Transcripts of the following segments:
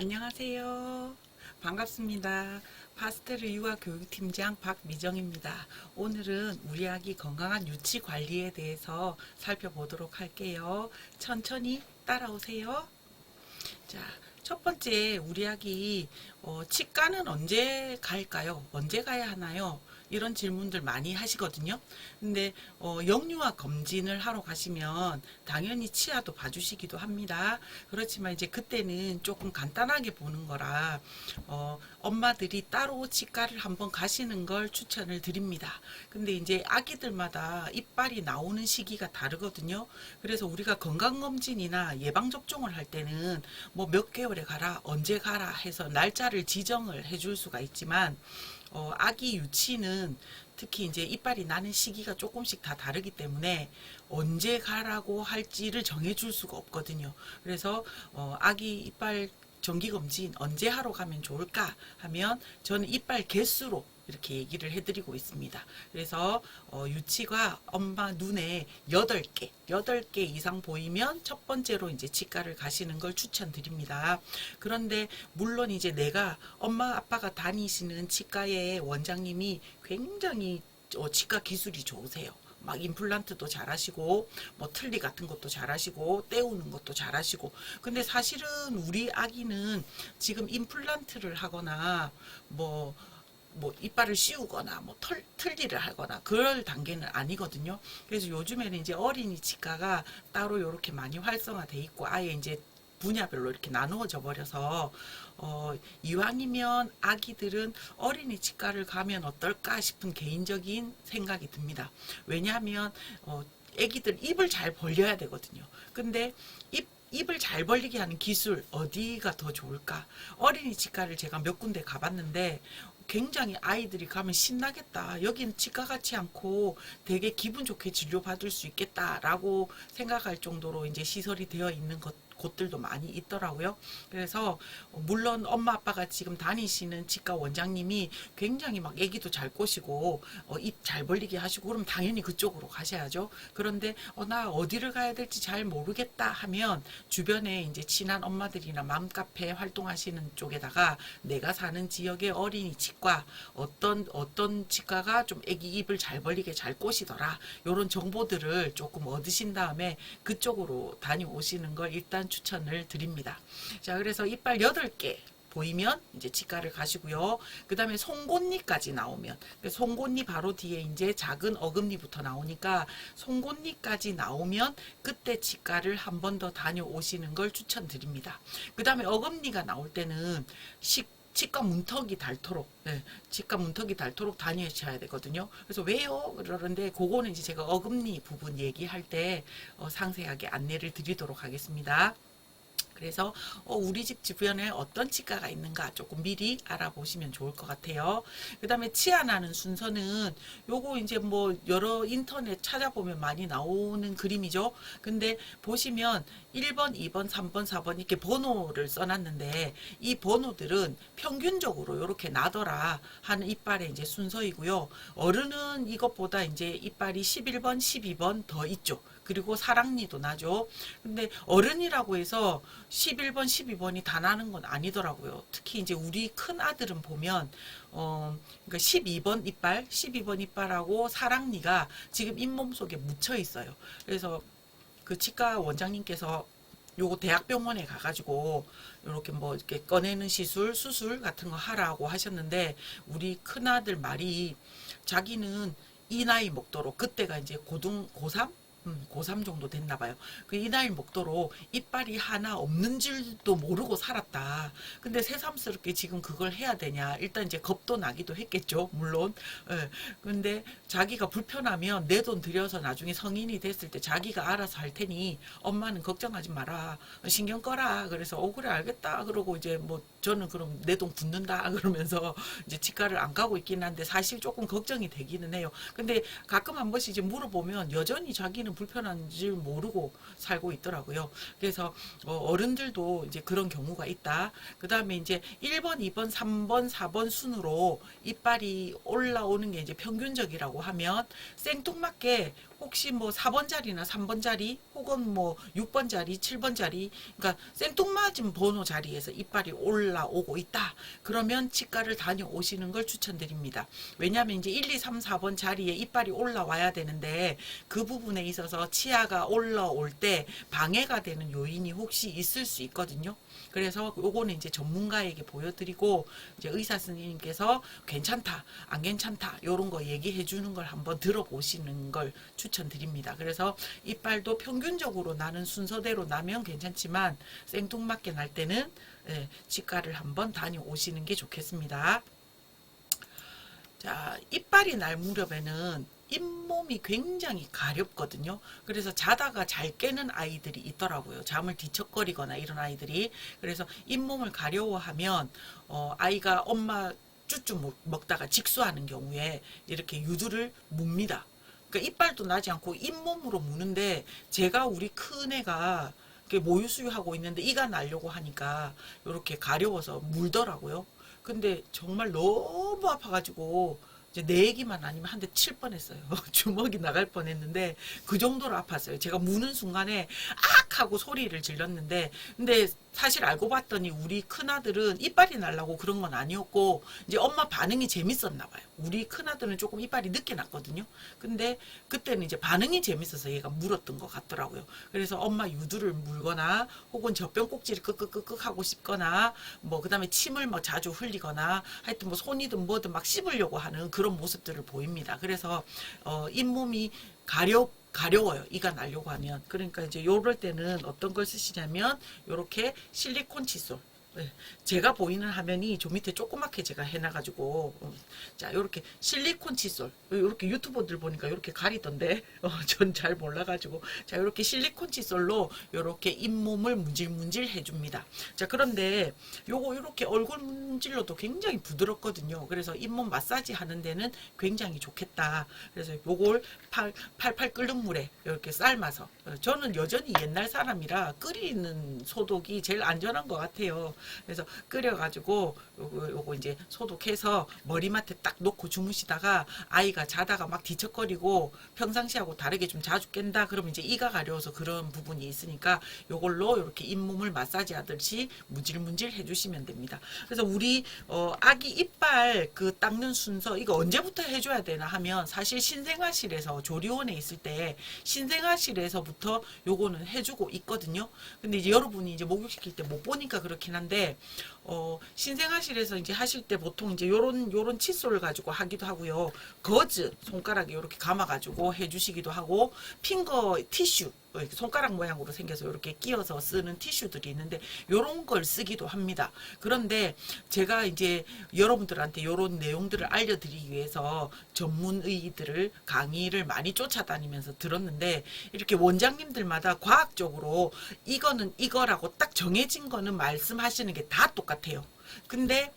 안녕하세요. 반갑습니다. 파스텔 유아교육팀장 박미정입니다. 오늘은 우리 아기 건강한 유치 관리에 대해서 살펴보도록 할게요. 천천히 따라오세요. 자, 첫 번째 우리 아기 치과는 언제 갈까요? 언제 가야 하나요? 이런 질문들 많이 하시거든요. 근데 영유아 검진을 하러 가시면 당연히 치아도 봐주시기도 합니다. 그렇지만 이제 그때는 조금 간단하게 보는 거라 엄마들이 따로 치과를 한번 가시는 걸 추천을 드립니다. 근데 이제 아기들마다 이빨이 나오는 시기가 다르거든요. 그래서 우리가 건강검진이나 예방접종을 할 때는 뭐 몇 개월에 가라, 언제 가라 해서 날짜를 지정을 해줄 수가 있지만 아기 유치는 특히 이제 이빨이 나는 시기가 조금씩 다 다르기 때문에 언제 가라고 할지를 정해줄 수가 없거든요. 그래서 아기 이빨 정기검진 언제 하러 가면 좋을까 하면 저는 이빨 개수로 이렇게 얘기를 해드리고 있습니다. 그래서 유치가 엄마 눈에 8개 이상 보이면 첫 번째로 이제 치과를 가시는 걸 추천드립니다. 그런데 물론 이제 내가 엄마 아빠가 다니시는 치과의 원장님이 굉장히 치과 기술이 좋으세요. 막 임플란트도 잘하시고 뭐 틀니 같은 것도 잘하시고 떼우는 것도 잘하시고 근데 사실은 우리 아기는 지금 임플란트를 하거나 뭐 이빨을 씌우거나 뭐 틀니를 하거나 그럴 단계는 아니거든요. 그래서 요즘에는 이제 어린이 치과가 따로 이렇게 많이 활성화돼 있고 아예 이제 분야별로 이렇게 나누어져 버려서 이왕이면 아기들은 어린이 치과를 가면 어떨까 싶은 개인적인 생각이 듭니다. 왜냐하면 아기들 입을 잘 벌려야 되거든요. 근데 입을 잘 벌리게 하는 기술 어디가 더 좋을까? 어린이 치과를 제가 몇 군데 가봤는데 굉장히 아이들이 가면 신나겠다. 여기는 치과 같지 않고 되게 기분 좋게 진료받을 수 있겠다라고 생각할 정도로 이제 시설이 되어 있는 곳들도 많이 있더라고요. 그래서 물론 엄마 아빠가 지금 다니시는 치과 원장님이 굉장히 막 애기도 잘 꼬시고 입 잘 벌리게 하시고 그럼 당연히 그쪽으로 가셔야죠. 그런데 나 어디를 가야 될지 잘 모르겠다 하면 주변에 이제 친한 엄마들이나 맘카페 활동하시는 쪽에다가 내가 사는 지역의 어린이 치과 어떤 치과가 좀 애기 입을 잘 벌리게 잘 꼬시더라. 이런 정보들을 조금 얻으신 다음에 그쪽으로 다녀오시는 걸 일단 추천을 드립니다. 자, 그래서 이빨 8개 보이면 이제 치과를 가시고요. 그 다음에 송곳니까지 나오면 송곳니 바로 뒤에 이제 작은 어금니부터 나오니까 송곳니까지 나오면 그때 치과를 한 번 더 다녀오시는 걸 추천드립니다. 그 다음에 어금니가 나올 때는 치과 문턱이 닳도록, 치과 문턱이 닳도록 다니셔야 되거든요. 그래서 왜요? 그러는데 그거는 이제 제가 어금니 부분 얘기할 때 상세하게 안내를 드리도록 하겠습니다. 그래서 우리 집 주변에 어떤 치과가 있는가 조금 미리 알아보시면 좋을 것 같아요. 그 다음에 치아 나는 순서는 요거 이제 뭐 여러 인터넷 찾아보면 많이 나오는 그림이죠. 근데 보시면 1번, 2번, 3번, 4번 이렇게 번호를 써놨는데 이 번호들은 평균적으로 이렇게 나더라 하는 이빨의 이제 순서이고요. 어른은 이것보다 이제 이빨이 11번, 12번 더 있죠. 그리고 사랑니도 나죠. 근데 어른이라고 해서 11번, 12번이 다 나는 건 아니더라고요. 특히 이제 우리 큰 아들은 보면 그러니까 12번 이빨하고 사랑니가 지금 잇몸 속에 묻혀 있어요. 그래서 그 치과 원장님께서 요거 대학병원에 가가지고 이렇게 뭐 이렇게 꺼내는 수술 같은 거 하라고 하셨는데 우리 큰아들 말이 자기는 이 나이 먹도록 그때가 이제 고3? 고3 정도 됐나 봐요. 그 이 나이 먹도록 이빨이 하나 없는 줄도 모르고 살았다. 근데 새삼스럽게 지금 그걸 해야 되냐. 일단 이제 겁도 나기도 했겠죠. 물론. 예. 근데 자기가 불편하면 내 돈 들여서 나중에 성인이 됐을 때 자기가 알아서 할 테니 엄마는 걱정하지 마라. 신경 꺼라. 그래서 그래 알겠다. 그러고 이제 뭐 저는 그럼 내 돈 붓는다. 그러면서 이제 치과를 안 가고 있긴 한데 사실 조금 걱정이 되기는 해요. 근데 가끔 한 번씩 이제 물어보면 여전히 자기는 불편한 줄 모르고 살고 있더라고요. 그래서 어른들도 이제 그런 경우가 있다. 그 다음에 이제 1번, 2번, 3번, 4번 순으로 이빨이 올라오는 게 이제 평균적이라고 하면 생뚱맞게 혹시 뭐 4번 자리나 3번 자리 혹은 뭐 6번 자리, 7번 자리, 그러니까 생뚱맞은 번호 자리에서 이빨이 올라오고 있다. 그러면 치과를 다녀오시는 걸 추천드립니다. 왜냐하면 이제 1, 2, 3, 4번 자리에 이빨이 올라와야 되는데 그 부분에 있어서 치아가 올라올 때 방해가 되는 요인이 혹시 있을 수 있거든요. 그래서 요거는 이제 전문가에게 보여드리고 이제 의사 선생님께서 괜찮다, 안 괜찮다 요런 거 얘기해 주는 걸 한번 들어보시는 걸 추천드립니다. 그래서 이빨도 평균적으로 나는 순서대로 나면 괜찮지만 생뚱맞게 날 때는 치과를 한번 다녀오시는 게 좋겠습니다. 자, 이빨이 날 무렵에는 잇몸이 굉장히 가렵거든요. 그래서 자다가 잘 깨는 아이들이 있더라고요. 잠을 뒤척거리거나 이런 아이들이. 그래서 잇몸을 가려워하면 아이가 엄마 쭈쭈 먹다가 직수하는 경우에 이렇게 유두를 뭅니다. 그러니까 이빨도 나지 않고 잇몸으로 무는데 제가 우리 큰애가 모유수유하고 있는데 이가 나려고 하니까 이렇게 가려워서 물더라고요. 근데 정말 너무 아파가지고 이제 내 얘기만 아니면 한 대 칠 뻔했어요. 주먹이 나갈 뻔했는데 그 정도로 아팠어요. 제가 무는 순간에 악 하고 소리를 질렀는데 근데 사실 알고 봤더니 우리 큰아들은 이빨이 날라고 그런 건 아니었고 이제 엄마 반응이 재밌었나 봐요. 우리 큰아들은 조금 이빨이 늦게 났거든요. 근데 그때는 이제 반응이 재밌어서 얘가 물었던 것 같더라고요. 그래서 엄마 유두를 물거나 혹은 젖병 꼭지를 끄끄끄끄 하고 씹거나 뭐 그다음에 침을 뭐 자주 흘리거나 하여튼 뭐 손이든 뭐든 막 씹으려고 하는 그런 모습들을 보입니다. 그래서 잇몸이 가려워요. 이가 나려고 하면. 그러니까 이제 요럴 때는 어떤 걸 쓰시냐면 요렇게 실리콘 칫솔. 네. 제가 보이는 화면이 저 밑에 조그맣게 제가 해놔가지고 자 요렇게 실리콘 칫솔 요렇게 유튜버들 보니까 요렇게 가리던데 전 잘 몰라가지고 자 요렇게 실리콘 칫솔로 요렇게 잇몸을 문질문질 해줍니다. 자 그런데 요거 요렇게 얼굴 문질러도 굉장히 부드럽거든요. 그래서 잇몸 마사지 하는 데는 굉장히 좋겠다. 그래서 요걸 팔팔 끓는 물에 이렇게 삶아서 저는 여전히 옛날 사람이라 끓이는 소독이 제일 안전한 것 같아요. 그래서 끓여가지고 요거 이제 소독해서 머리맡에 딱 놓고 주무시다가 아이가 자다가 막 뒤척거리고 평상시하고 다르게 좀 자주 깬다 그러면 이제 이가 가려워서 그런 부분이 있으니까 요걸로 이렇게 잇몸을 마사지 하듯이 문질문질 해주시면 됩니다. 그래서 우리 아기 이빨 그 닦는 순서 이거 언제부터 해줘야 되나 하면 사실 신생아실에서 조리원에 있을 때 신생아실에서부터 요거는 해주고 있거든요. 근데 이제 여러분이 이제 목욕시킬 때 못 보니까 그렇긴 한데 신생아실에서 이제 하실 때 보통 이제 요런 칫솔을 가지고 하기도 하고요. 거즈 손가락에 이렇게 감아가지고 해주시기도 하고 핑거 티슈 손가락 모양으로 생겨서 이렇게 끼워서 쓰는 티슈들이 있는데 요런 걸 쓰기도 합니다. 그런데 제가 이제 여러분들한테 요런 내용들을 알려드리기 위해서 전문의들을 강의를 많이 쫓아다니면서 들었는데 이렇게 원장님들마다 과학적으로 이거는 이거라고 딱 정해진 거는 말씀하시는 게 다 똑같아요. 근데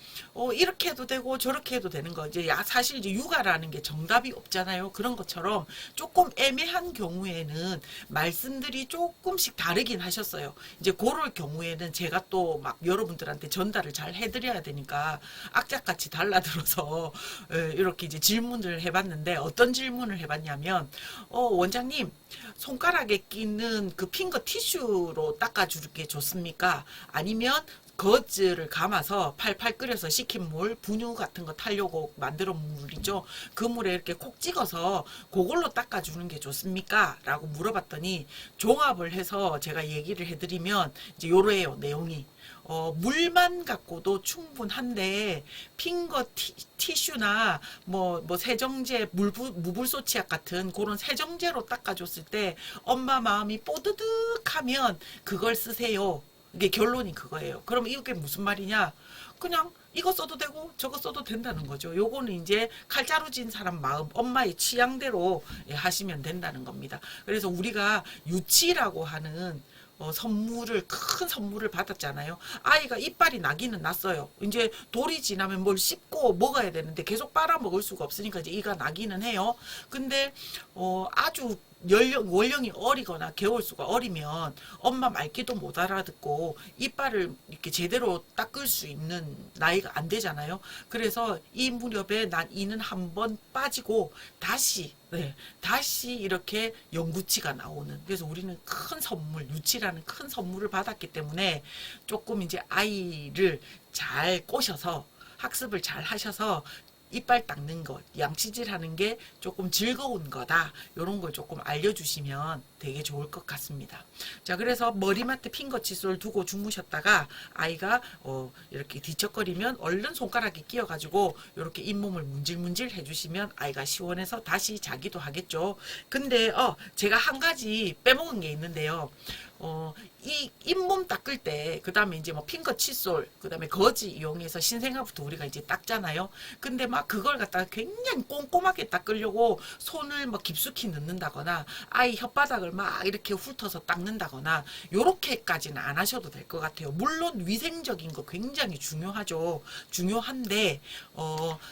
이렇게 해도 되고 저렇게 해도 되는 거지. 사실 이제 육아라는 게 정답이 없잖아요. 그런 것처럼 조금 애매한 경우에는 말씀들이 조금씩 다르긴 하셨어요. 이제 그럴 경우에는 제가 또 막 여러분들한테 전달을 잘 해드려야 되니까 악착같이 달라들어서 이렇게 이제 질문을 해봤는데 어떤 질문을 해봤냐면 원장님 손가락에 끼는 그 핑거 티슈로 닦아줄 게 좋습니까? 아니면 거즈를 감아서 팔팔 끓여서 식힌 물, 분유 같은 거 타려고 만들어 물이죠. 그 물에 이렇게 콕 찍어서 그걸로 닦아주는 게 좋습니까? 라고 물어봤더니 종합을 해서 제가 얘기를 해드리면 이제 요래요, 내용이. 물만 갖고도 충분한데 핑거 티슈나 뭐 세정제 무불소 치약 같은 그런 세정제로 닦아줬을 때 엄마 마음이 뽀드득하면 그걸 쓰세요. 이게 결론이 그거예요. 그러면 이게 무슨 말이냐? 그냥 이거 써도 되고 저거 써도 된다는 거죠. 요거는 이제 칼자루진 사람 마음, 엄마의 취향대로 하시면 된다는 겁니다. 그래서 우리가 유치라고 하는 큰 선물을 받았잖아요. 아이가 이빨이 나기는 났어요. 이제 돌이 지나면 뭘 씹고 먹어야 되는데 계속 빨아먹을 수가 없으니까 이제 이가 나기는 해요. 근데 아주 원령이 어리거나 개월수가 어리면 엄마 말귀도 못 알아듣고 이빨을 이렇게 제대로 닦을 수 있는 나이가 안 되잖아요. 그래서 이 무렵에 난 이는 한번 빠지고 다시 다시 이렇게 영구치가 나오는. 그래서 우리는 큰 선물, 유치라는 큰 선물을 받았기 때문에 조금 이제 아이를 잘 꼬셔서 학습을 잘 하셔서 이빨 닦는 것, 양치질 하는 게 조금 즐거운 거다. 이런 걸 조금 알려주시면 되게 좋을 것 같습니다. 자, 그래서 머리맡에 핑거 칫솔 두고 주무셨다가 아이가 이렇게 뒤척거리면 얼른 손가락에 끼어가지고 이렇게 잇몸을 문질문질 해주시면 아이가 시원해서 다시 자기도 하겠죠. 근데 제가 한 가지 빼먹은 게 있는데요. 이 잇몸 닦을 때, 그 다음에 이제 뭐 핑거 칫솔, 그 다음에 거지 이용해서 신생아부터 우리가 이제 닦잖아요. 근데 막 그걸 갖다가 굉장히 꼼꼼하게 닦으려고 손을 막 깊숙이 넣는다거나, 아이 혓바닥을 막 이렇게 훑어서 닦는다거나, 요렇게까지는 안 하셔도 될 것 같아요. 물론 위생적인 거 굉장히 중요하죠. 중요한데,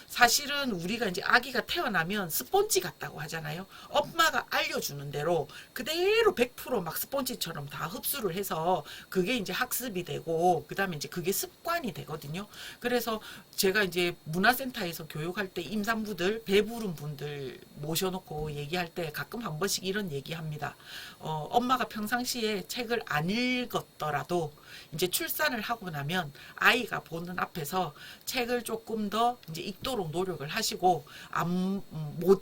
사실은 우리가 이제 아기가 태어나면 스펀지 같다고 하잖아요. 엄마가 알려주는 대로 그대로 100%막 스펀지처럼 다 흡수를 해서 그게 이제 학습이 되고 그다음에 이제 그게 습관이 되거든요. 그래서 제가 이제 문화센터에서 교육할 때 임산부들 배부른 분들 모셔놓고 얘기할 때 가끔 한 번씩 이런 얘기합니다. 엄마가 평상시에 책을 안 읽었더라도 이제 출산을 하고 나면 아이가 보는 앞에서 책을 조금 더 이제 읽도록 노력을 하시고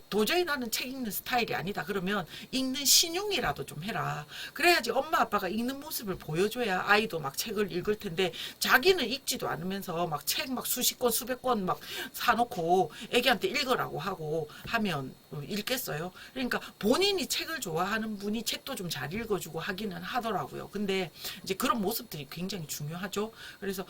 도저히 나는 책 읽는 스타일이 아니다 그러면 읽는 신용이라도 좀 해라. 그래야지 엄마 아빠가 읽는 모습을 보여줘야 아이도 막 책을 읽을 텐데 자기는 읽지도 않으면서 막 책 막 수십 권 수백 권 막 사놓고 애기한테 읽으라고 하고 하면 읽겠어요. 그러니까 본인이 책을 좋아하는 분이 책도 좀 잘 읽어주고 하기는 하더라고요. 근데 이제 그런 모습들이 굉장히 중요하죠. 그래서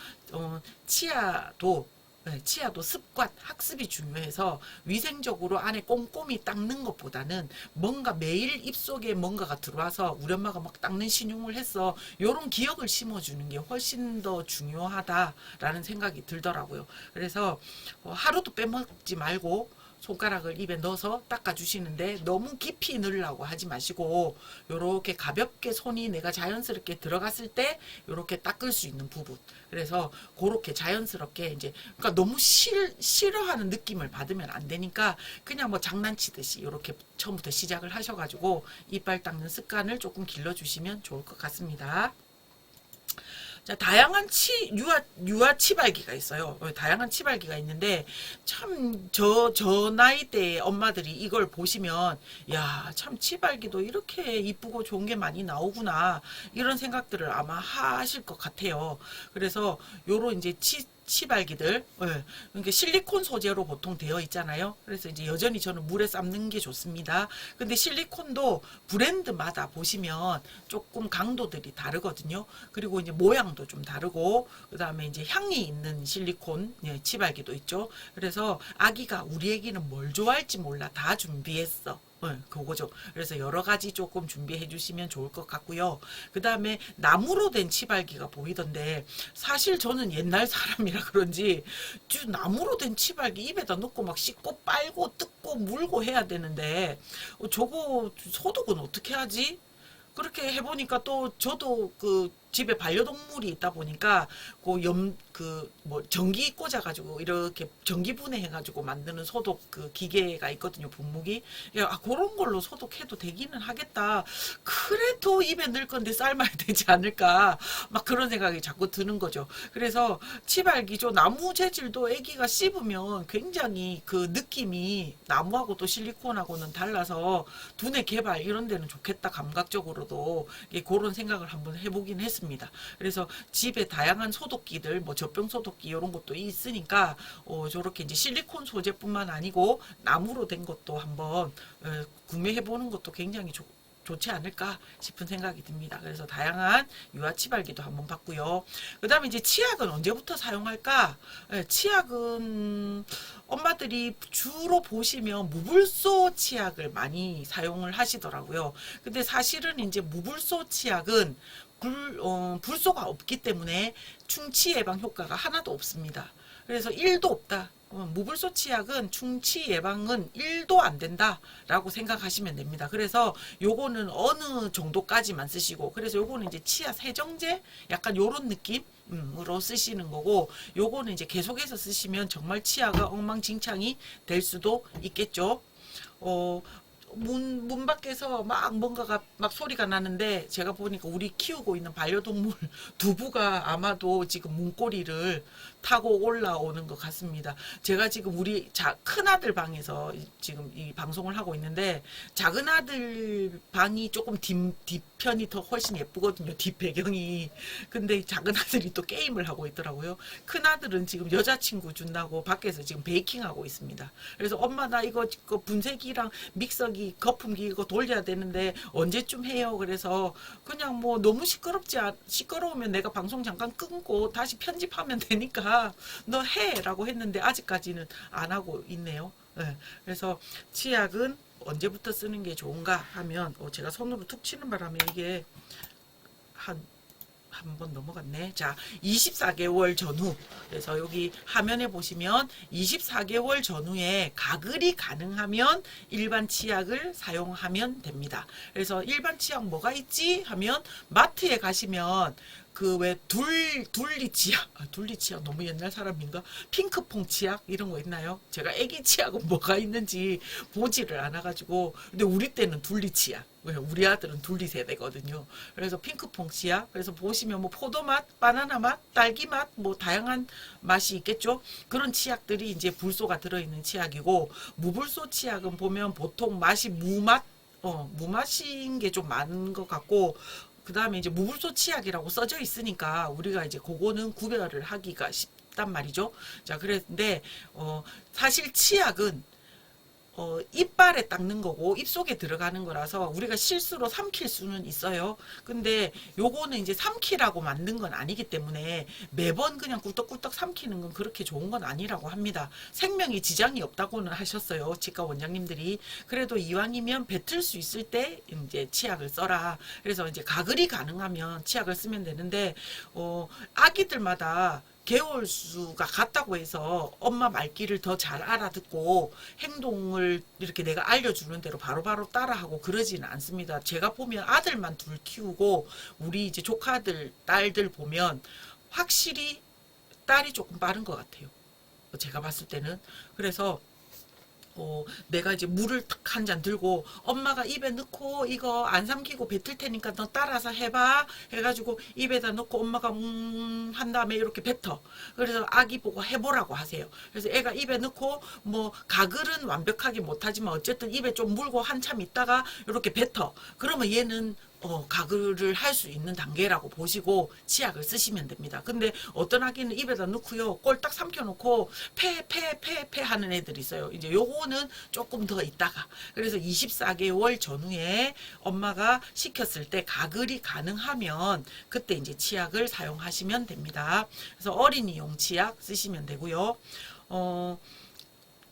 치아도 습관, 학습이 중요해서 위생적으로 안에 꼼꼼히 닦는 것보다는 뭔가 매일 입속에 뭔가가 들어와서 우리 엄마가 막 닦는 신용을 했어. 요런 기억을 심어주는 게 훨씬 더 중요하다라는 생각이 들더라고요. 그래서 하루도 빼먹지 말고 손가락을 입에 넣어서 닦아주시는데 너무 깊이 넣으려고 하지 마시고 요렇게 가볍게 손이 내가 자연스럽게 들어갔을 때 요렇게 닦을 수 있는 부분. 그래서 그렇게 자연스럽게 이제 그러니까 너무 싫어하는 느낌을 받으면 안 되니까 그냥 뭐 장난치듯이 요렇게 처음부터 시작을 하셔가지고 이빨 닦는 습관을 조금 길러주시면 좋을 것 같습니다. 자, 다양한 유아 치발기가 있어요. 다양한 치발기가 있는데, 참, 저 나이대의 엄마들이 이걸 보시면, 야, 참, 치발기도 이렇게 이쁘고 좋은 게 많이 나오구나. 이런 생각들을 아마 하실 것 같아요. 그래서, 요런 이제 치발기들, 그러니까 실리콘 소재로 보통 되어 있잖아요. 그래서 이제 여전히 저는 물에 삶는 게 좋습니다. 근데 실리콘도 브랜드마다 보시면 조금 강도들이 다르거든요. 그리고 이제 모양도 좀 다르고, 그 다음에 이제 향이 있는 실리콘 치발기도 있죠. 그래서 아기가 우리 애기는 뭘 좋아할지 몰라 다 준비했어. 그거죠. 그래서 여러 가지 조금 준비해 주시면 좋을 것 같고요. 그 다음에 나무로 된 치발기가 보이던데 사실 저는 옛날 사람이라 그런지 나무로 된 치발기 입에다 넣고 막 씻고 빨고 뜯고 물고 해야 되는데 저거 소독은 어떻게 하지? 그렇게 해보니까 또 저도 그 집에 반려동물이 있다 보니까 뭐 전기 꽂아가지고 이렇게 전기 분해해가지고 만드는 소독 그 기계가 있거든요. 분무기. 그런 걸로 소독해도 되기는 하겠다. 그래도 입에 넣을 건데 삶아야 되지 않을까. 막 그런 생각이 자꾸 드는 거죠. 그래서 치발기조 나무 재질도 애기가 씹으면 굉장히 그 느낌이 나무하고 또 실리콘하고는 달라서 두뇌 개발 이런 데는 좋겠다. 감각적으로도 그런 생각을 한번 해보긴 했습니다. 그래서 집에 다양한 소독기들, 뭐 젖병 소독기 이런 것도 있으니까 저렇게 이제 실리콘 소재뿐만 아니고 나무로 된 것도 한번 구매해 보는 것도 굉장히 좋지 않을까 싶은 생각이 듭니다. 그래서 다양한 유아 치발기도 한번 봤고요. 그 다음에 이제 치약은 언제부터 사용할까? 치약은 엄마들이 주로 보시면 무불소 치약을 많이 사용을 하시더라고요. 근데 사실은 이제 무불소 치약은 불소가 없기 때문에 충치 예방 효과가 하나도 없습니다. 그래서 1도 없다. 무불소 치약은 충치 예방은 1도 안 된다라고 생각하시면 됩니다. 그래서 요거는 어느 정도까지만 쓰시고, 그래서 요거는 이제 치아 세정제 약간 요런 느낌으로 쓰시는 거고, 요거는 이제 계속해서 쓰시면 정말 치아가 엉망진창이 될 수도 있겠죠. 어, 문 밖에서 막 뭔가가 막 소리가 나는데, 제가 보니까 우리 키우고 있는 반려동물 두부가 아마도 지금 문고리를 타고 올라오는 것 같습니다. 제가 지금 우리 큰 아들 방에서 지금 이 방송을 하고 있는데, 작은 아들 방이 조금 뒤편이 더 훨씬 예쁘거든요. 뒷 배경이. 근데 작은 아들이 또 게임을 하고 있더라고요. 큰 아들은 지금 여자친구 준다고 밖에서 지금 베이킹하고 있습니다. 그래서 엄마 나 이거 분쇄기랑 믹서기 거품기 이거 돌려야 되는데 언제쯤 해요? 그래서 그냥 뭐 너무 시끄러우면 내가 방송 잠깐 끊고 다시 편집하면 되니까 너 해라고 했는데 아직까지는 안 하고 있네요. 네. 그래서 치약은 언제부터 쓰는 게 좋은가 하면, 제가 손으로 툭 치는 바람에 이게 한 번 넘어갔네. 자, 24개월 전후. 그래서 여기 화면에 보시면 24개월 전후에 가글이 가능하면 일반 치약을 사용하면 됩니다. 그래서 일반 치약 뭐가 있지? 하면 마트에 가시면 그 왜 둘리 치약, 둘리 치약 너무 옛날 사람인가? 핑크퐁 치약 이런 거 있나요? 제가 애기 치약은 뭐가 있는지 보지를 않아가지고. 근데 우리 때는 둘리 치약. 왜 우리 아들은 둘리 세대거든요. 그래서 핑크퐁 치약. 그래서 보시면 뭐 포도 맛, 바나나 맛, 딸기 맛, 뭐 다양한 맛이 있겠죠. 그런 치약들이 이제 불소가 들어있는 치약이고, 무불소 치약은 보면 보통 맛이 무맛인 게 좀 많은 것 같고, 그 다음에 이제 무불소 치약이라고 써져 있으니까 우리가 이제 그거는 구별을 하기가 쉽단 말이죠. 자, 그런데 사실 치약은 이빨에 닦는 거고 입속에 들어가는 거라서 우리가 실수로 삼킬 수는 있어요. 근데 요거는 이제 삼키라고 만든 건 아니기 때문에 매번 그냥 꿀떡꿀떡 삼키는 건 그렇게 좋은 건 아니라고 합니다. 생명에 지장이 없다고는 하셨어요. 치과 원장님들이. 그래도 이왕이면 뱉을 수 있을 때 이제 치약을 써라. 그래서 이제 가글이 가능하면 치약을 쓰면 되는데, 아기들마다 개월수가 같다고 해서 엄마 말귀를 더 잘 알아듣고 행동을 이렇게 내가 알려주는 대로 바로바로 따라하고 그러지는 않습니다. 제가 보면 아들만 둘 키우고 우리 이제 조카들, 딸들 보면 확실히 딸이 조금 빠른 것 같아요. 제가 봤을 때는. 그래서 내가 이제 물을 한 잔 들고 엄마가 입에 넣고 이거 안 삼키고 뱉을 테니까 너 따라서 해봐 해가지고 입에다 넣고 엄마가 한 다음에 이렇게 뱉어. 그래서 아기 보고 해보라고 하세요. 그래서 애가 입에 넣고 뭐 가글은 완벽하게 못하지만 어쨌든 입에 좀 물고 한참 있다가 이렇게 뱉어. 그러면 얘는 가글을 할 수 있는 단계라고 보시고 치약을 쓰시면 됩니다. 근데 어떤 아기는 입에다 넣고요, 꼴딱 삼켜놓고 패 하는 애들이 있어요. 이제 요거는 조금 더 있다가, 그래서 24개월 전후에 엄마가 시켰을 때 가글이 가능하면 그때 이제 치약을 사용하시면 됩니다. 그래서 어린이용 치약 쓰시면 되고요.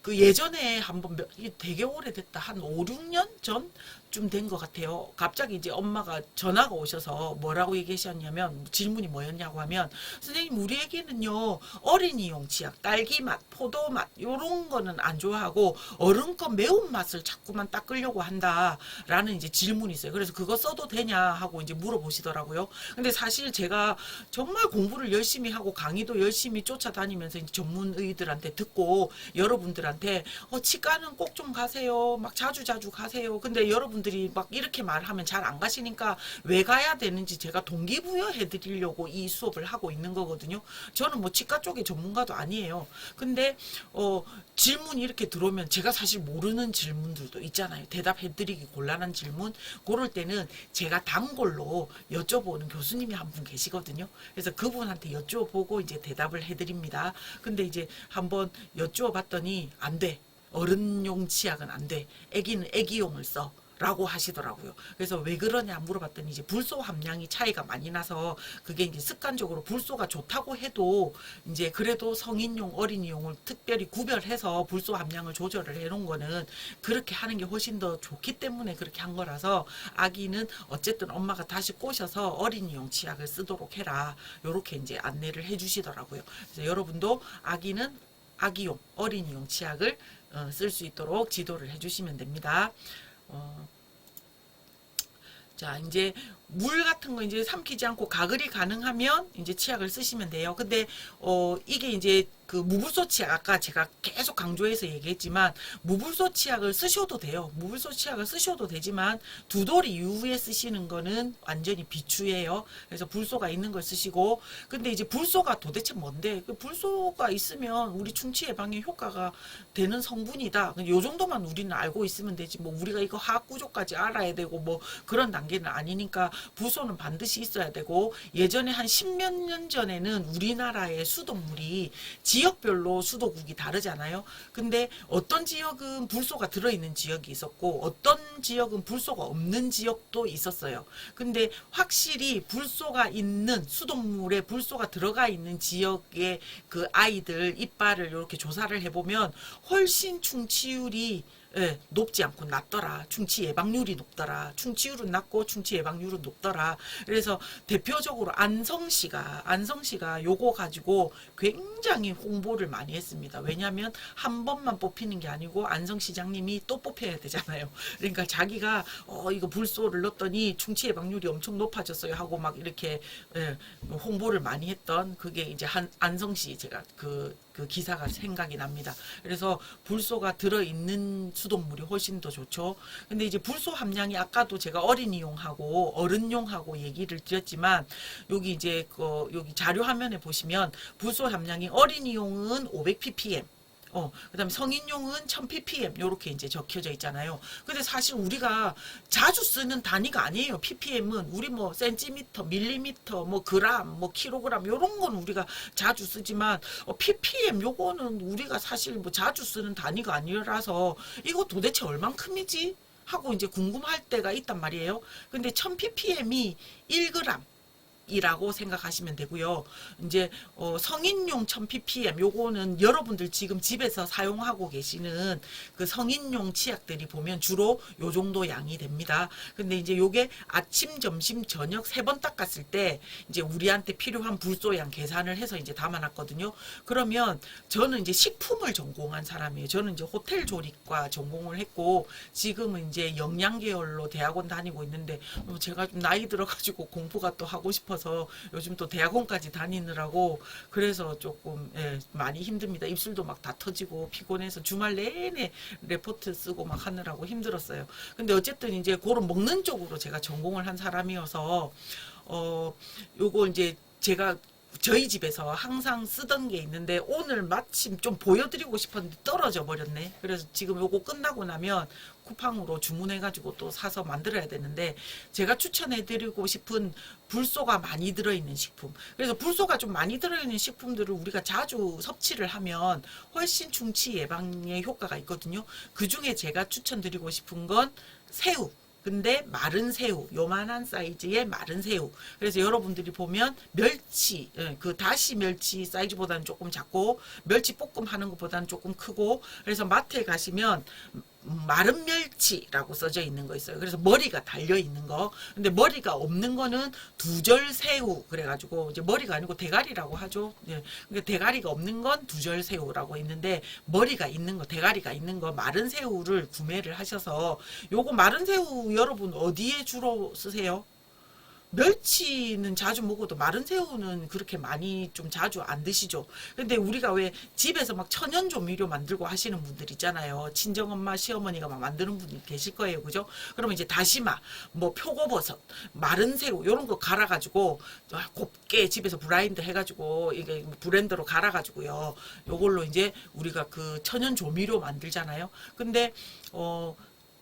그 예전에 한번 되게 오래됐다. 한 5, 6년 전쯤 된 것 같아요. 갑자기 이제 엄마가 전화가 오셔서 뭐라고 얘기하셨냐면, 질문이 뭐였냐고 하면, 선생님 우리 애기는요 어린이용 치약, 딸기맛, 포도맛 요런 거는 안 좋아하고 어른 거 매운맛을 자꾸만 닦으려고 한다라는 이제 질문이 있어요. 그래서 그거 써도 되냐 하고 이제 물어보시더라고요. 근데 사실 제가 정말 공부를 열심히 하고 강의도 열심히 쫓아다니면서 이제 전문의들한테 듣고 여러분들한테 치과는 꼭 좀 가세요. 막 자주 가세요. 근데 여러분들이 막 이렇게 말하면 잘 안 가시니까 왜 가야 되는지 제가 동기부여 해드리려고 이 수업을 하고 있는 거거든요. 저는 뭐 치과 쪽의 전문가도 아니에요. 근데 질문이 이렇게 들어오면 제가 사실 모르는 질문들도 있잖아요. 대답해드리기 곤란한 질문. 그럴 때는 제가 단골로 여쭤보는 교수님이 한 분 계시거든요. 그래서 그분한테 여쭤보고 이제 대답을 해드립니다. 근데 이제 한번 여쭤봤더니 안 돼. 어른용 치약은 안 돼. 애기는 애기용을 써. 라고 하시더라고요. 그래서 왜 그러냐 물어봤더니 이제 불소 함량이 차이가 많이 나서 그게 이제 습관적으로 불소가 좋다고 해도 이제 그래도 성인용, 어린이용을 특별히 구별해서 불소 함량을 조절을 해놓은 거는 그렇게 하는 게 훨씬 더 좋기 때문에 그렇게 한 거라서 아기는 어쨌든 엄마가 다시 꼬셔서 어린이용 치약을 쓰도록 해라. 요렇게 이제 안내를 해주시더라고요. 그래서 여러분도 아기는 아기용, 어린이용 치약을 쓸 수 있도록 지도를 해주시면 됩니다. 자, 이제 물 같은 거 이제 삼키지 않고 가글이 가능하면 이제 치약을 쓰시면 돼요. 근데 이게 이제 그 무불소 치약, 아까 제가 계속 강조해서 얘기했지만 무불소 치약을 쓰셔도 돼요. 무불소 치약을 쓰셔도 되지만 두 돌 이후에 쓰시는 거는 완전히 비추예요. 그래서 불소가 있는 걸 쓰시고, 근데 이제 불소가 도대체 뭔데? 그 불소가 있으면 우리 충치 예방에 효과가 되는 성분이다. 요 정도만 우리는 알고 있으면 되지. 뭐 우리가 이거 화학 구조까지 알아야 되고 뭐 그런 단계는 아니니까 불소는 반드시 있어야 되고, 예전에 한 십몇 년 전에는 우리나라의 수돗물이 지역별로 수도국이 다르잖아요. 근데 어떤 지역은 불소가 들어있는 지역이 있었고 어떤 지역은 불소가 없는 지역도 있었어요. 근데 확실히 불소가 있는, 수돗물에 불소가 들어가 있는 지역의 그 아이들 이빨을 이렇게 조사를 해보면 훨씬 충치율이 높지 않고 낮더라. 충치 예방률이 높더라. 충치율은 낮고 충치 예방률은 높더라. 그래서 대표적으로 안성시가 요거 가지고 굉장히 홍보를 많이 했습니다. 왜냐하면 한 번만 뽑히는 게 아니고 안성시장님이 또 뽑혀야 되잖아요. 그러니까 자기가 이거 불소를 넣었더니 충치 예방률이 엄청 높아졌어요 하고 막 이렇게 홍보를 많이 했던, 그게 이제 안성시, 제가 그 기사가 생각이 납니다. 그래서 불소가 들어있는 수돗물이 훨씬 더 좋죠. 근데 이제 불소 함량이 아까도 제가 어린이용하고 어른용하고 얘기를 드렸지만, 여기 이제 여기 자료 화면에 보시면 불소 함량이 어린이용은 500ppm, 그다음에 성인용은 1000ppm 요렇게 이제 적혀져 있잖아요. 근데 사실 우리가 자주 쓰는 단위가 아니에요. ppm은 우리 뭐 센티미터, 밀리미터, 뭐 그램, 뭐 킬로그램 요런 건 우리가 자주 쓰지만 ppm 요거는 우리가 사실 뭐 자주 쓰는 단위가 아니라서 이거 도대체 얼만큼이지 하고 이제 궁금할 때가 있단 말이에요. 근데 1000ppm이 1g 이라고 생각하시면 되고요. 이제 성인용 1000ppm 요거는 여러분들 지금 집에서 사용하고 계시는 그 성인용 치약들이 보면 주로 요 정도 양이 됩니다. 근데 이제 요게 아침, 점심, 저녁 3번 닦았을 때 이제 우리한테 필요한 불소양 계산을 해서 이제 담아놨거든요. 그러면 저는 이제 식품을 전공한 사람이에요. 저는 이제 호텔 조리과 전공을 했고 지금은 이제 영양 계열로 대학원 다니고 있는데 제가 좀 나이 들어가지고 공부가 또 하고 싶어서 요즘 또 대학원까지 다니느라고 그래서 조금 많이 힘듭니다. 입술도 막 다 터지고 피곤해서 주말 내내 레포트 쓰고 막 하느라고 힘들었어요. 근데 어쨌든 이제 그런 먹는 쪽으로 제가 전공을 한 사람이어서 요거 이제 제가 저희 집에서 항상 쓰던 게 있는데 오늘 마침 좀 보여드리고 싶었는데 떨어져 버렸네. 그래서 지금 요거 끝나고 나면 쿠팡으로 주문해가지고 또 사서 만들어야 되는데, 제가 추천해드리고 싶은 불소가 많이 들어있는 식품. 그래서 불소가 좀 많이 들어있는 식품들을 우리가 자주 섭취를 하면 훨씬 충치 예방에 효과가 있거든요. 그 중에 제가 추천드리고 싶은 건 새우. 근데 마른 새우, 요만한 사이즈의 마른 새우. 그래서 여러분들이 보면 멸치, 그 다시 멸치 사이즈보다는 조금 작고 멸치 볶음 하는 것보다는 조금 크고, 그래서 마트에 가시면 마른 멸치라고 써져 있는 거 있어요. 그래서 머리가 달려 있는 거. 근데 머리가 없는 거는 두절 새우 그래가지고 이제 머리가 아니고 대가리라고 하죠. 그러니까 대가리가 없는 건 두절 새우라고 있는데, 머리가 있는 거, 대가리가 있는 거 마른 새우를 구매를 하셔서, 요거 마른 새우 여러분 어디에 주로 쓰세요? 멸치는 자주 먹어도 마른 새우는 그렇게 많이 좀 자주 안 드시죠. 근데 우리가 왜 집에서 막 천연 조미료 만들고 하시는 분들 있잖아요. 친정엄마, 시어머니가 막 만드는 분이 계실 거예요. 그죠? 그러면 이제 다시마, 뭐 표고버섯, 마른 새우 요런 거 갈아가지고 곱게 집에서 브라인드 해가지고 이게 브랜드로 갈아가지고요. 요걸로 이제 우리가 그 천연 조미료 만들잖아요. 근데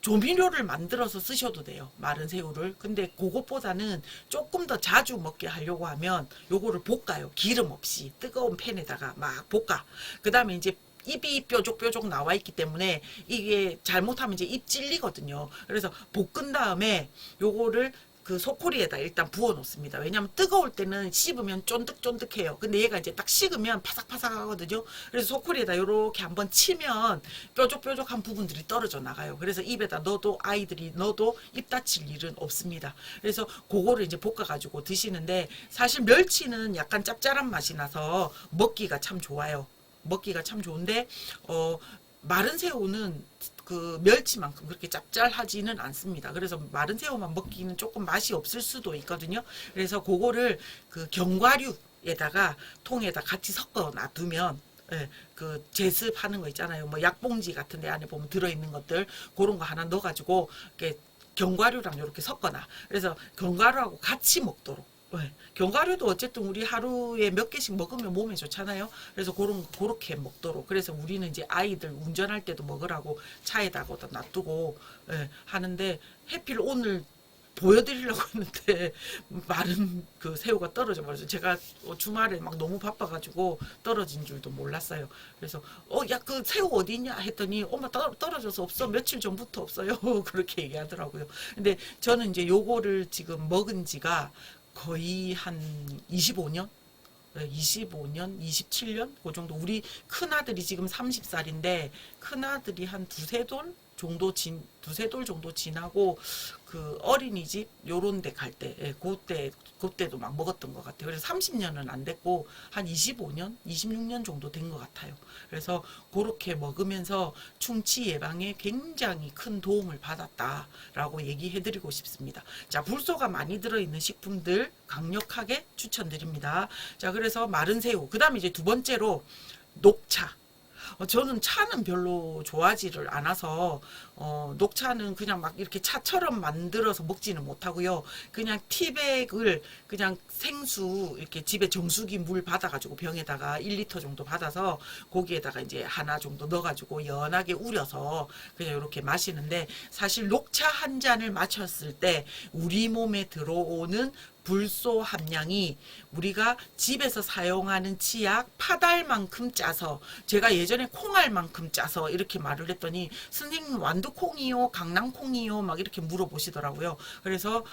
조미료를 만들어서 쓰셔도 돼요. 마른 새우를. 근데 그것보다는 조금 더 자주 먹게 하려고 하면 요거를 볶아요. 기름 없이 뜨거운 팬에다가 막 볶아. 그 다음에 이제 입이 뾰족뾰족 나와 있기 때문에 이게 잘못하면 이제 입 찔리거든요. 그래서 볶은 다음에 요거를 그 소쿠리에다 일단 부어 놓습니다. 왜냐하면 뜨거울 때는 씹으면 쫀득쫀득해요. 근데 얘가 이제 딱 식으면 바삭바삭 하거든요. 그래서 소쿠리에다 요렇게 한번 치면 뾰족뾰족한 부분들이 떨어져 나가요. 그래서 입에다 넣어도 아이들이 넣어도 입 다칠 일은 없습니다. 그래서 그거를 이제 볶아가지고 드시는데, 사실 멸치는 약간 짭짤한 맛이 나서 먹기가 참 좋아요. 먹기가 참 좋은데 마른 새우는 그 멸치만큼 그렇게 짭짤하지는 않습니다. 그래서 마른 새우만 먹기는 조금 맛이 없을 수도 있거든요. 그래서 그거를 그 견과류에다가 통에다 같이 섞어 놔두면 예, 그 제습하는 거 있잖아요. 뭐 약봉지 같은 데 안에 보면 들어있는 것들 그런 거 하나 넣어가지고 이렇게 견과류랑 이렇게 섞어놔. 그래서 견과류하고 같이 먹도록. 네. 견과류도 어쨌든 우리 하루에 몇 개씩 먹으면 몸에 좋잖아요. 그래서 그렇게 먹도록. 그래서 우리는 이제 아이들 운전할 때도 먹으라고 차에다가 놔두고 예, 하는데 해필 오늘 보여드리려고 했는데 마른 그 새우가 떨어져 버려서 제가 주말에 막 너무 바빠가지고 떨어진 줄도 몰랐어요. 그래서 야 그 새우 어디 있냐 했더니 엄마 떨어져서 없어, 며칠 전부터 없어요. 그렇게 얘기하더라고요. 근데 저는 이제 요거를 지금 먹은 지가 거의 한 25년 25년, 27년 그 정도. 우리 큰아들이 지금 30살인데 큰아들이 한 두세 돌 정도 지나고 그 어린이집 요런 데 갈 때, 예, 그때도 막 먹었던 것 같아요. 그래서 30년은 안 됐고 한 25년, 26년 정도 된 것 같아요. 그래서 그렇게 먹으면서 충치 예방에 굉장히 큰 도움을 받았다라고 얘기해드리고 싶습니다. 자, 불소가 많이 들어있는 식품들 강력하게 추천드립니다. 자, 그래서 마른 새우. 그 다음에 이제 두 번째로 녹차. 저는 차는 별로 좋아하지를 않아서 녹차는 그냥 막 이렇게 차처럼 만들어서 먹지는 못하고요. 그냥 티백을 그냥 생수 이렇게 집에 정수기 물 받아가지고 병에다가 1리터 정도 받아서 거기에다가 이제 하나 정도 넣어가지고 연하게 우려서 그냥 이렇게 마시는데, 사실 녹차 한 잔을 마셨을 때 우리 몸에 들어오는 불소 함량이 우리가 집에서 사용하는 치약 파달만큼 짜서, 제가 예전에 콩알만큼 짜서 이렇게 말을 했더니 선생님 완두콩이요 강낭콩이요 막 이렇게 물어보시더라고요. 그래서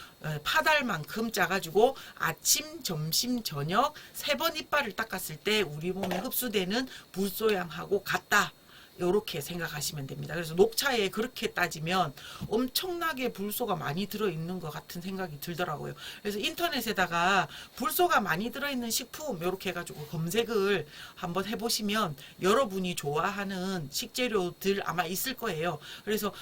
파달만큼 짜가지고 아침 점심 저녁 3번 이빨을 닦았을 때 우리 몸에 흡수되는 불소량하고 같다, 요렇게 생각하시면 됩니다. 그래서 녹차에 그렇게 따지면 엄청나게 불소가 많이 들어있는 것 같은 생각이 들더라고요. 그래서 인터넷에다가 불소가 많이 들어있는 식품 요렇게 해가지고 검색을 한번 해보시면 여러분이 좋아하는 식재료들 아마 있을 거예요. 그래서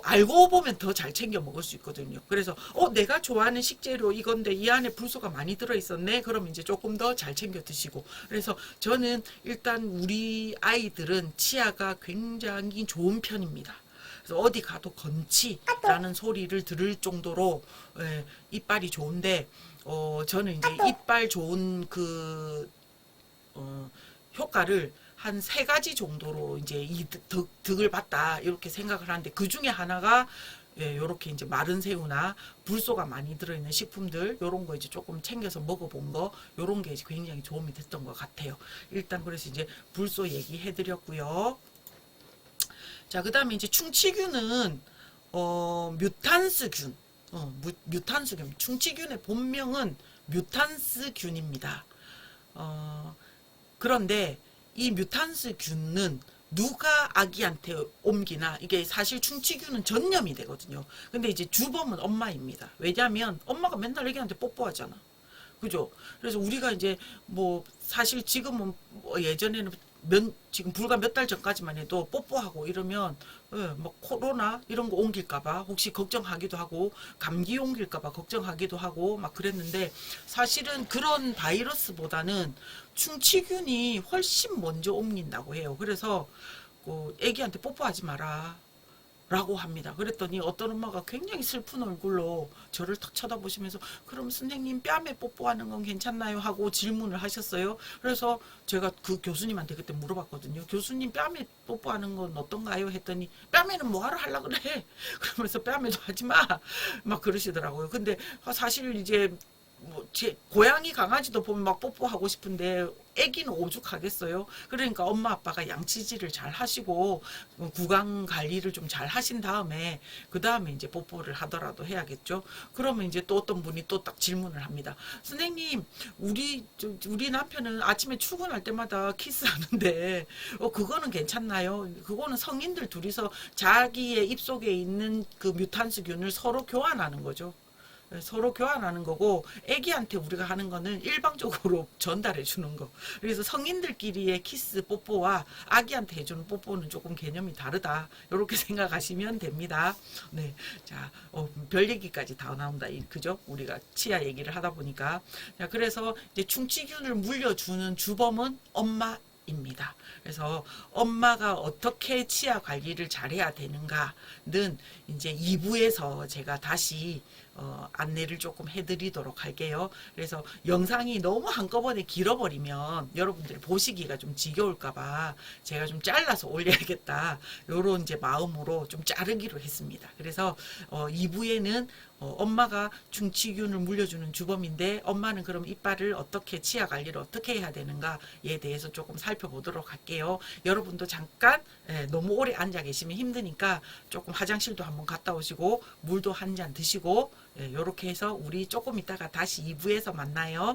알고 보면 더 잘 챙겨 먹을 수 있거든요. 그래서 내가 좋아하는 식재료 이건데 이 안에 불소가 많이 들어있었네. 그럼 이제 조금 더 잘 챙겨 드시고. 그래서 저는 일단 우리 아이들은 치아가 굉장히 좋은 편입니다. 그래서 어디 가도 건치라는 소리를 들을 정도로 이빨이 좋은데 저는 이제 이빨 좋은 그 효과를 한 3가지 정도로 이제 이 득을 봤다 이렇게 생각을 하는데, 그 중에 하나가 요렇게 이제 마른 새우나 불소가 많이 들어있는 식품들 요런 거 이제 조금 챙겨서 먹어본 거, 요런 게 이제 굉장히 도움이 됐던 것 같아요. 일단 그래서 이제 불소 얘기해드렸고요. 자, 그 다음에 이제 충치균은 뮤탄스균, 뮤탄스균. 충치균의 본명은 뮤탄스균입니다. 그런데 이 뮤탄스균은 누가 아기한테 옮기나 이게 사실 충치균은 전염이 되거든요. 근데 이제 주범은 엄마입니다. 왜냐하면 엄마가 맨날 애기한테 뽀뽀하잖아. 그죠? 그래서 우리가 이제 뭐 사실 지금은 뭐 예전에는 지금 불과 몇 달 전까지만 해도 뽀뽀하고 이러면 뭐 코로나 이런 거 옮길까봐 혹시 걱정하기도 하고, 감기 옮길까봐 걱정하기도 하고 막 그랬는데, 사실은 그런 바이러스보다는 충치균이 훨씬 먼저 옮긴다고 해요. 그래서 애기한테 뽀뽀하지 마라 라고 합니다. 그랬더니 어떤 엄마가 굉장히 슬픈 얼굴로 저를 탁 쳐다보시면서 그럼 선생님 뺨에 뽀뽀하는 건 괜찮나요? 하고 질문을 하셨어요. 그래서 제가 그 교수님한테 그때 물어봤거든요. 교수님 뺨에 뽀뽀하는 건 어떤가요? 했더니 뺨에는 뭐하러 하려고 그래? 그러면서 뺨에도 하지 마! 막 그러시더라고요. 근데 사실 이제 뭐 제 고양이 강아지도 보면 막 뽀뽀하고 싶은데 애기는 오죽하겠어요. 그러니까 엄마 아빠가 양치질을 잘 하시고 구강 관리를 좀 잘 하신 다음에 그 다음에 이제 뽀뽀를 하더라도 해야겠죠. 그러면 이제 또 어떤 분이 또 딱 질문을 합니다. 선생님, 우리 남편은 아침에 출근할 때마다 키스하는데 그거는 괜찮나요? 그거는 성인들 둘이서 자기의 입속에 있는 그 뮤탄스균을 서로 교환하는 거죠. 서로 교환하는 거고, 애기한테 우리가 하는 거는 일방적으로 전달해 주는 거. 그래서 성인들끼리의 키스 뽀뽀와 아기한테 해주는 뽀뽀는 조금 개념이 다르다. 이렇게 생각하시면 됩니다. 네. 자, 별 얘기까지 다 나온다. 그죠? 우리가 치아 얘기를 하다 보니까. 자, 그래서 이제 충치균을 물려주는 주범은 엄마입니다. 그래서 엄마가 어떻게 치아 관리를 잘해야 되는가는 이제 2부에서 제가 다시 안내를 조금 해드리도록 할게요. 그래서 영상이 너무 한꺼번에 길어버리면 여러분들이 보시기가 좀 지겨울까봐 제가 좀 잘라서 올려야겠다. 요런 이제 마음으로 좀 자르기로 했습니다. 그래서 2부에는 엄마가 충치균을 물려주는 주범인데 엄마는 그럼 이빨을 어떻게 치아 관리를 어떻게 해야 되는가에 대해서 조금 살펴보도록 할게요. 여러분도 잠깐 너무 오래 앉아 계시면 힘드니까 조금 화장실도 한번 갔다 오시고 물도 한 잔 드시고 이렇게 해서 우리 조금 있다가 다시 2부에서 만나요.